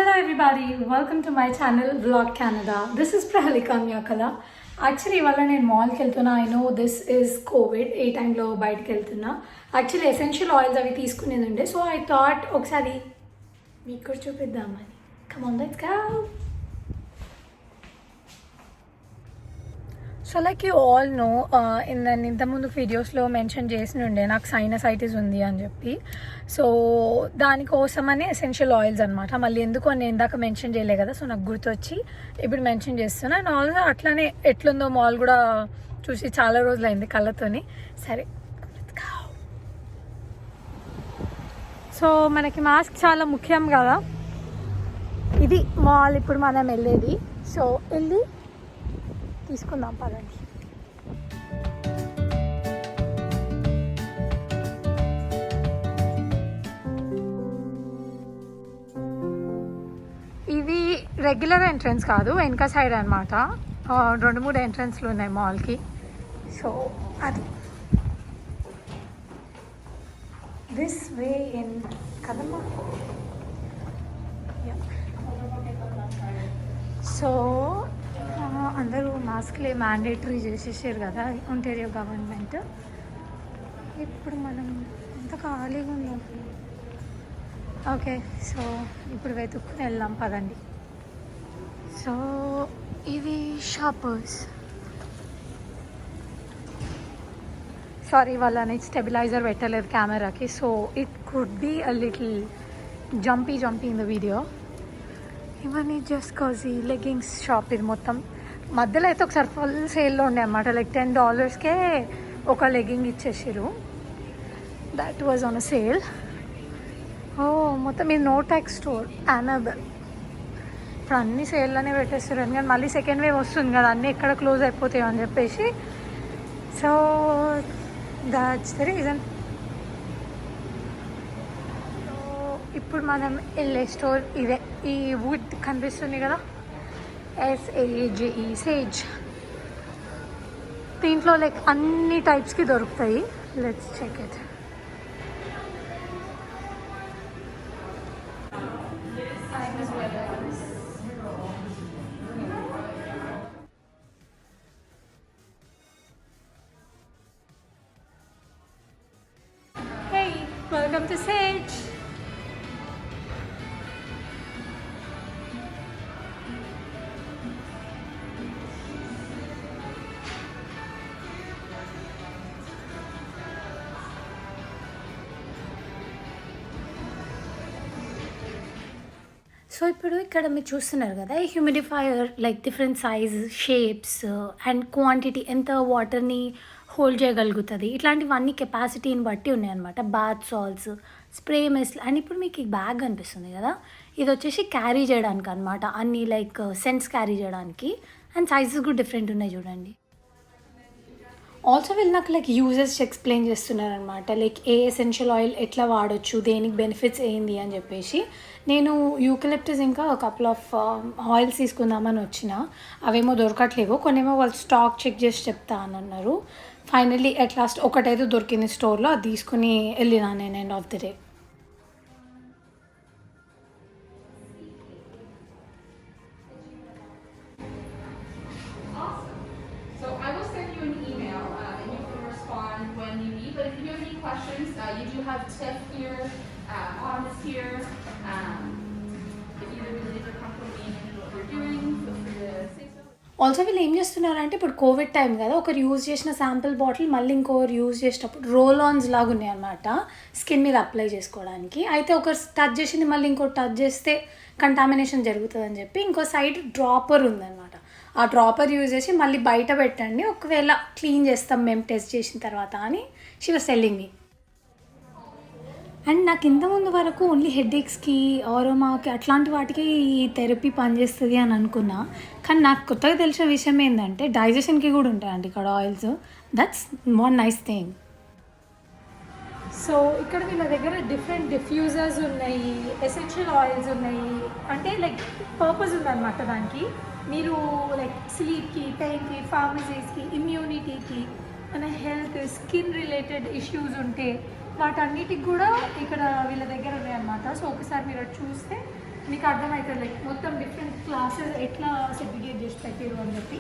Hello everybody, welcome to my channel Vlog Canada. This is Prahalika Myakala. Actually, ఇవాళ నేను మాల్కి వెళ్తున్నా. I know this is COVID, ఏ టైంలో బయటకు వెళ్తున్నా. యాక్చువల్లీ ఎసెన్షియల్ ఆయిల్స్ అవి తీసుకునేది ఉండే, సో ఐ థాట్ ఒకసారి మీకు కూడా చూపిద్దామని. Come on, let's go. So like you all know, నేను ఇంతకుముందు వీడియోస్లో మెన్షన్ చేసి ఉండే నాకు సైనసైటిస్ ఉంది అని చెప్పి. సో దానికోసమని ఎసెన్షియల్ ఆయిల్స్ అనమాట. మళ్ళీ ఎందుకు నేను ఇందాక మెన్షన్ చేయలే కదా, సో నాకు గుర్తొచ్చి ఇప్పుడు మెన్షన్ చేస్తున్నా. అండ్ ఆల్సో అట్లానే ఎట్లుందో మాల్ కూడా చూసి చాలా రోజులైంది కళ్ళతోని. సరే, సో మనకి మాస్క్ చాలా ముఖ్యం కదా. ఇది మాల్ ఇప్పుడు మనం వెళ్ళేది. సో వెళ్ళి తీసుకుందాం పదండి. ఇది రెగ్యులర్ ఎంట్రన్స్ కాదు, వెనక సైడ్ అనమాట. 2-3 ఎంట్రన్స్లు ఉన్నాయి మాల్కి. సో అది దిస్ వే ఇన్ కదమ్మా. సో అందరూ మాస్క్లే మ్యాండేటరీ చేసేసారు కదా ఒంటారియో గవర్నమెంట్. ఇప్పుడు మనం ఎంత ఖాళీగా ఉన్నాం. ఓకే, సో ఇప్పుడు వెతుక్కుని వెళ్దాం పదండి. సో ఇవి షాపర్స్. సారీ, వాళ్ళని స్టెబిలైజర్ పెట్టలేదు కెమెరాకి, so it could be a little jumpy in the video. ఇవన్నీ జస్ట్ కాజీ లెగ్గింగ్స్ షాప్. ఇది మొత్తం మధ్యలో అయితే ఒకసారి ఫుల్ సేల్లో ఉండే అనమాట. లైక్ $10కే ఒక లెగ్గింగ్ ఇచ్చేసారు. That was on a sale. ఓ మొత్తం ఇది నో ట్యాక్స్ స్టోర్ అనదర్. ఇప్పుడు అన్ని సేల్లోనే పెట్టేస్తారు అని, కానీ మళ్ళీ సెకండ్ వేవ్ వస్తుంది కదా, అన్నీ ఎక్కడ క్లోజ్ అయిపోతాయో అని చెప్పేసి. So that's the reason. ఇప్పుడు మనం వెళ్ళే స్టోర్ ఇదే. ఈ వుడ్ కనిపిస్తుంది కదా, SAGE, సేజ్. దీంట్లో లైక్ అన్ని టైప్స్కి దొరుకుతాయి. Let's check it. Hey, welcome to Sage. So ఇప్పుడు ఇక్కడ మీరు చూస్తున్నారు కదా, ఈ humidifier like different size, shapes and quantity, ఎంత వాటర్ని హోల్డ్ చేయగలుగుతుంది, ఇట్లాంటివన్నీ కెపాసిటీని బట్టి ఉన్నాయన్నమాట. Bath salts, spray mess. And ఇప్పుడు మీకు ఈ బ్యాగ్ కనిపిస్తుంది కదా, ఇది వచ్చేసి క్యారీ చేయడానికి అనమాట. అన్ని లైక్ సెంట్స్ క్యారీ చేయడానికి. అండ్ సైజెస్ కూడా డిఫరెంట్ ఉన్నాయి చూడండి. ఆల్సో వీళ్ళు నాకు లైక్ యూజెస్ ఎక్స్ప్లెయిన్ చేస్తున్నారనమాట. లైక్ ఏ ఎసెన్షియల్ ఆయిల్ ఎట్లా వాడచ్చు, దేనికి బెనిఫిట్స్ ఏంది అని చెప్పేసి. నేను యూకలిప్టస్ ఇంకా కపుల్ ఆఫ్ ఆయిల్స్ తీసుకుందామని వచ్చిన, అవేమో దొరకట్లేవు. కొన్నేమో వాళ్ళు స్టాక్ చెక్ చేసి చెప్తా అని అన్నారు. ఫైనల్లీ అట్ లాస్ట్ ఒకటైతే దొరికింది స్టోర్లో, అది తీసుకుని వెళ్ళినా నేను end of the day. You do have Tiff here, Honest here. If you really believe you're comfortable being in what you're doing, feel free to say so. Also వీళ్ళు ఏం చేస్తున్నారంటే, ఇప్పుడు కోవిడ్ టైం కదా, ఒకరు యూజ్ చేసిన sample bottle మళ్ళీ ఇంకొకరు use చేసేటప్పుడు రోల్ ఆన్స్ లాగా ఉన్నాయి అనమాట, స్కిన్ మీద అప్లై చేసుకోవడానికి. అయితే ఒకరు టచ్ చేసింది మళ్ళీ ఇంకోటి టచ్ చేస్తే కంటామినేషన్ జరుగుతుందని చెప్పి ఇంకో సైడ్ డ్రాపర్ ఉందన్నమాట. ఆ డ్రాపర్ యూజ్ చేసి మళ్ళీ బయట పెట్టండి, ఒకవేళ క్లీన్ చేస్తాం మేము టెస్ట్ చేసిన తర్వాత అని she was selling me. And నాకు ఇంతకుముందు వరకు ఓన్లీ హెడేక్స్కి, ఆరోమాకి అట్లాంటి వాటికి ఈ థెరపీ పనిచేస్తుంది అని అనుకున్నా. కానీ నాకు కొత్తగా తెలిసిన విషయం ఏంటంటే డైజెషన్కి కూడా ఉంటాయండి ఇక్కడ oils. That's one nice thing. So ఇక్కడ వీళ్ళ దగ్గర డిఫరెంట్ డిఫ్యూజర్స్ ఉన్నాయి, ఎసెన్షియల్ ఆయిల్స్ ఉన్నాయి. అంటే లైక్ పర్పస్ ఉందన్నమాట దానికి. మీరు లైక్ స్లీప్కి, పెయిన్కి, ఫార్మసీస్కి, ఇమ్యూనిటీకి, మన హెల్త్, స్కిన్ రిలేటెడ్ ఇష్యూస్ ఉంటే వాటన్నిటికి కూడా ఇక్కడ వీళ్ళ దగ్గర ఉన్నాయన్నమాట. సో ఒకసారి మీరు చూస్తే మీకు అర్థమవుతుంది లైక్ మొత్తం డిఫరెంట్ క్లాసెస్ ఎట్లా సెగ్రిగేట్ చేసి పెట్టారు అని చెప్పి,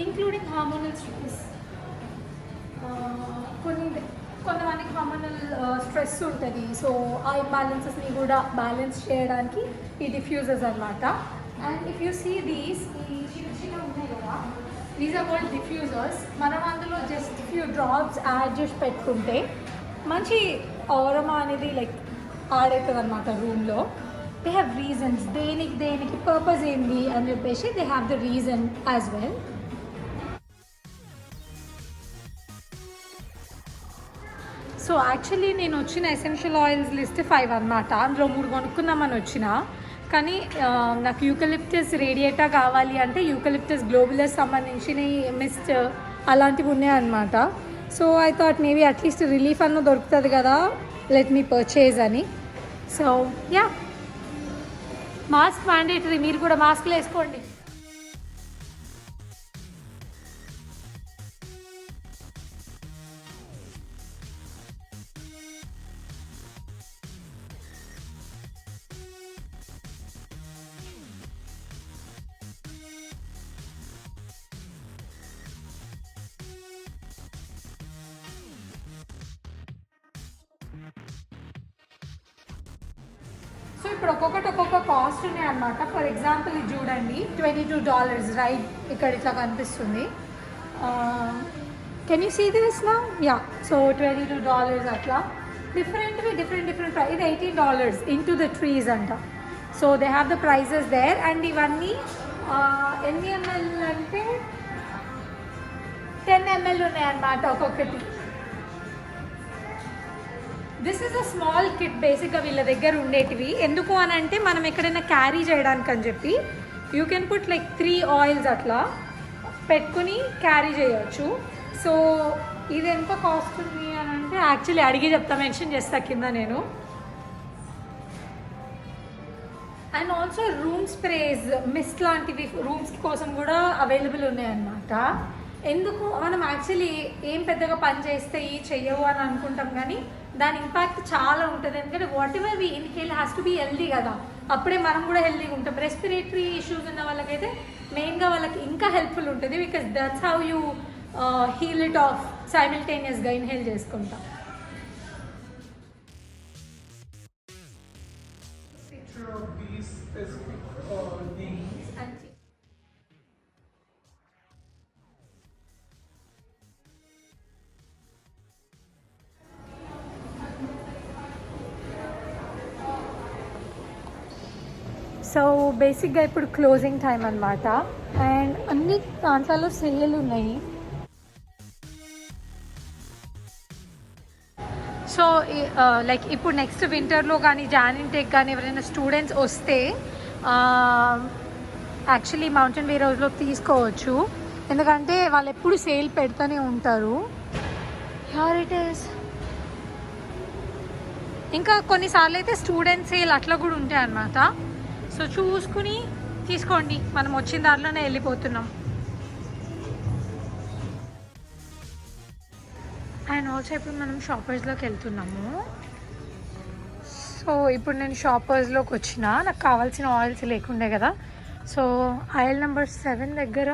ఇంక్లూడింగ్ హార్మోనల్ స్ట్రెస్. కొంతమందికి హార్మోనల్ స్ట్రెస్ ఉంటుంది, సో ఆ ఇంబ్యాలెన్సెస్ని కూడా బ్యాలెన్స్ చేయడానికి ఈ డిఫ్యూజర్స్ అనమాట. And if you see these, ఈ చిన్న ఉన్నాయి కదా, దీస్ ఆర్ కాల్డ్ డిఫ్యూజర్స్. మనం అందులో జస్ట్ ఫ్యూ డ్రాప్స్ యాడ్ చేసి పెట్టుకుంటే మంచి ఆరోమా అనేది లైక్ యాడ్ అవుతుంది అనమాట రూమ్లో. దే హ్యావ్ రీజన్స్, దేనికి పర్పస్ ఏంది అని చెప్పేసి they have the reason as well. So actually నేను వచ్చిన ఎసెన్షియల్ ఆయిల్స్ లిస్ట్ 5 అనమాట. అందులో 3 కొనుక్కుందామని వచ్చిన, కానీ నాకు యూకలిప్టస్ రేడియేటా కావాలి అంటే యూకలిప్టస్ గ్లోబులస్ సంబంధించిన మిస్ట్ అలాంటివి ఉన్నాయన్నమాట. So I thought maybe at least relief అన్న దొరుకుతుంది కదా, లెట్ మీ పర్చేజ్ అని. సో యా, మాస్క్ మ్యాండేటరీ, మీరు కూడా మాస్క్లు వేసుకోండి. సో ఇప్పుడు ఒక్కొక్క కాస్ట్ ఉన్నాయి అనమాట. ఫర్ ఎగ్జాంపుల్ ఇది చూడండి, $22 రైట్, ఇక్కడ ఇట్లా కనిపిస్తుంది. కెన్ యూ సీ దిస్ నా? యా, సో $22 అట్లా డిఫరెంట్ ప్రైస్. ఇది $18 ఇంటూ ద ట్రీస్ అంట. So they have the prices there. And ఇవన్నీ ఎన్ని ml అంటే 10 ml ఉన్నాయన్నమాట ఒక్కొక్కటి. This is a small kit బేసిక్గా వీళ్ళ దగ్గర ఉండేటివి. ఎందుకు అని అంటే మనం ఎక్కడైనా క్యారీ చేయడానికి అని చెప్పి you can put like 3 oils అట్లా పెట్టుకుని క్యారీ చేయవచ్చు. సో ఇది ఎంత కాస్ట్ ఉంది అని అంటే యాక్చువల్లీ అడిగి చెప్తా, మెన్షన్ చేస్తా కింద నేను. And also room sprays, mist లాంటివి రూమ్స్ కోసం కూడా అవైలబుల్ ఉన్నాయన్నమాట. ఎందుకు మనం యాక్చువల్లీ ఏం పెద్దగా పని చేస్తాయి చెయ్యవు అని అనుకుంటాం, కానీ దాని ఇంపాక్ట్ చాలా ఉంటుంది. ఎందుకంటే whatever we inhale has to be healthy కదా, అప్పుడే మనం కూడా హెల్దీగా ఉంటాం. రెస్పిరేటరీ ఇష్యూస్ ఉన్న వాళ్ళకైతే మెయిన్గా వాళ్ళకి ఇంకా హెల్ప్ఫుల్ ఉంటుంది, because that's how you heal it off సైమిల్టేనియస్గా ఇన్హేల్ చేసుకుంటాం. సో బేసిక్గా ఇప్పుడు క్లోజింగ్ టైం అనమాట, అండ్ అన్ని దాంట్లో సేల్ ఉన్నాయి. సో లైక్ ఇప్పుడు నెక్స్ట్ వింటర్లో కానీ జానింటెక్ కానీ ఎవరైనా స్టూడెంట్స్ వస్తే యాక్చువల్లీ మౌంటైన్ వేర్ హౌస్లో తీసుకోవచ్చు, ఎందుకంటే వాళ్ళు ఎప్పుడు సేల్ పెడుతూనే ఉంటారు. Here it is. ఇంకా కొన్నిసార్లు అయితే స్టూడెంట్ సేల్ అట్లా కూడా ఉంటాయి అన్నమాట. సో చూసుకుని తీసుకోండి, మనం వచ్చిన దారిలోనే వెళ్ళిపోతున్నాం. అండ్ ఆల్సో ఇప్పుడు మనం షాపర్స్లోకి వెళ్తున్నాము. సో ఇప్పుడు నేను షాపర్స్లోకి వచ్చిన, నాకు కావాల్సిన ఆయిల్స్ లేకుండే కదా. సో ఆయిల్ నెంబర్ 7 దగ్గర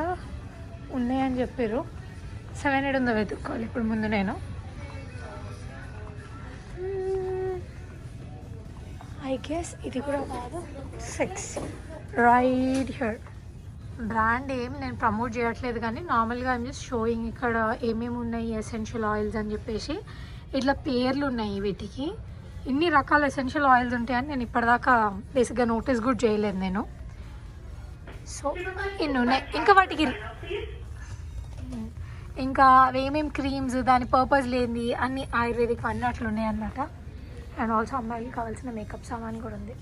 ఉన్నాయని చెప్పారు. 7 ఏడు ఉందో వెతుక్కోవాలి ఇప్పుడు ముందు నేను. ఐ గెస్ ఇది కూడా కాదు. 6 రైట్ హియర్. బ్రాండ్ ఏం నేను ప్రమోట్ చేయట్లేదు, కానీ నార్మల్గా ఐమ్ జస్ట్ షోయింగ్ ఇక్కడ ఏమేమి ఉన్నాయి ఎసెన్షియల్ ఆయిల్స్ అని చెప్పేసి. ఇట్లా పేర్లు ఉన్నాయి వీటికి, ఇన్ని రకాల ఎసెన్షియల్ ఆయిల్స్ ఉంటాయని నేను ఇప్పటిదాకా బేసిక్గా నోటీస్ కూడా చేయలేదు నేను. సో ఇన్ని ఉన్నాయి. ఇంకా వాటికి ఇంకా ఏమేమి క్రీమ్స్, దాని పర్పస్ లేనిది అన్ని ఆయుర్వేదిక్ అన్నీ అట్లా ఉన్నాయి అన్నమాట. అండ్ ఆల్సో అమ్మాయికి కావాల్సిన మేకప్ సామాన్ కూడా ఉంది.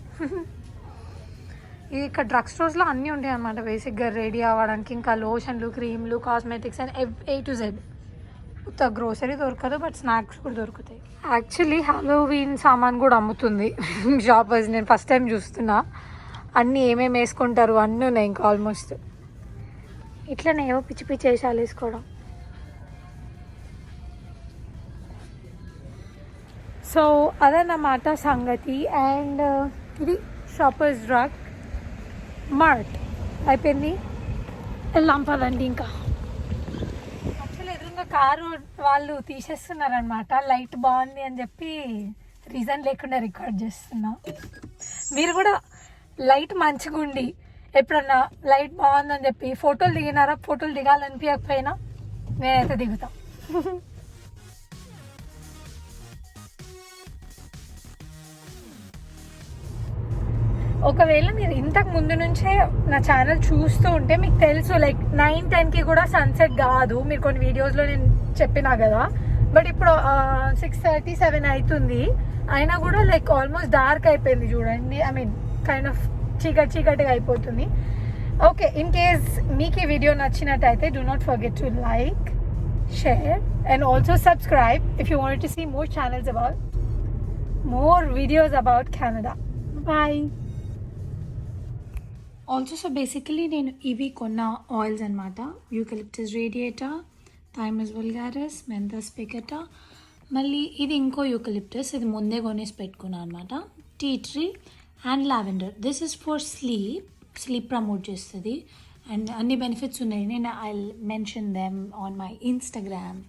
ఇది ఇక్కడ డ్రగ్ స్టోర్స్లో అన్నీ ఉంటాయి అన్నమాట బేసిక్గా రెడీ అవ్వడానికి. ఇంకా లోషన్లు, క్రీమ్లు, cosmetics and A to Z. ఉత్త గ్రోసరీ దొరకదు, బట్ స్నాక్స్ కూడా దొరుకుతాయి. యాక్చువల్లీ హాలోవీన్ సామాన్ కూడా అమ్ముతుంది షాపర్స్. నేను ఫస్ట్ టైం చూస్తున్నా. అన్నీ ఏమేమి వేసుకుంటారు అన్నీ ఉన్నాయి ఇంకా ఆల్మోస్ట్. ఇట్లనే ఏవో పిచ్చి పిచ్చి వేసాలు వేసుకోవడం. సో అదన్నమాట సంగతి. అండ్ ఇది షాపర్స్ డ్రగ్. మార్ట్ అయిపోయింది. వెళ్దాం పదండి. ఇంకా యాక్చువల్లీ ఎదురుగా కారు వాళ్ళు తీసేస్తున్నారనమాట. లైట్ బాగుంది అని చెప్పి రీజన్ లేకుండా రికార్డ్ చేస్తున్నా. మీరు కూడా లైట్ మంచిగా ఉండి ఎప్పుడన్నా లైట్ బాగుందని చెప్పి ఫోటోలు దిగినారా? ఫోటోలు దిగాలనిపించకపోయినా నేనైతే దిగుతా. ఒకవేళ మీరు ఇంతకు ముందు నుంచే నా ఛానల్ చూస్తూ ఉంటే మీకు తెలుసు, లైక్ 9-10కి కూడా సన్సెట్ కాదు. మీరు కొన్ని వీడియోస్లో నేను చెప్పినా కదా. బట్ ఇప్పుడు 6:37 అవుతుంది, అయినా కూడా లైక్ ఆల్మోస్ట్ డార్క్ అయిపోయింది చూడండి. ఐ మీన్ కైండ్ ఆఫ్ చీకటిగా అయిపోతుంది. ఓకే, ఇన్ కేస్ మీకు ఈ వీడియో నచ్చినట్టయితే do not forget to like, share and also subscribe if you wanted to see more channels about more videos about Canada. Bye. Also so basically నేను ఇవి కొన్న oils అనమాట. Eucalyptus radiata, thymus vulgaris, మెంథస్ పికెటా, మళ్ళీ ఇది ఇంకో యూకలిప్టస్, ఇది ముందే కొనేసి పెట్టుకున్నాను అనమాట. Tea tree and lavender. This is for sleep promote చేస్తుంది అండ్ అన్ని బెనిఫిట్స్ ఉన్నాయి. నేను I mention them on my Instagram.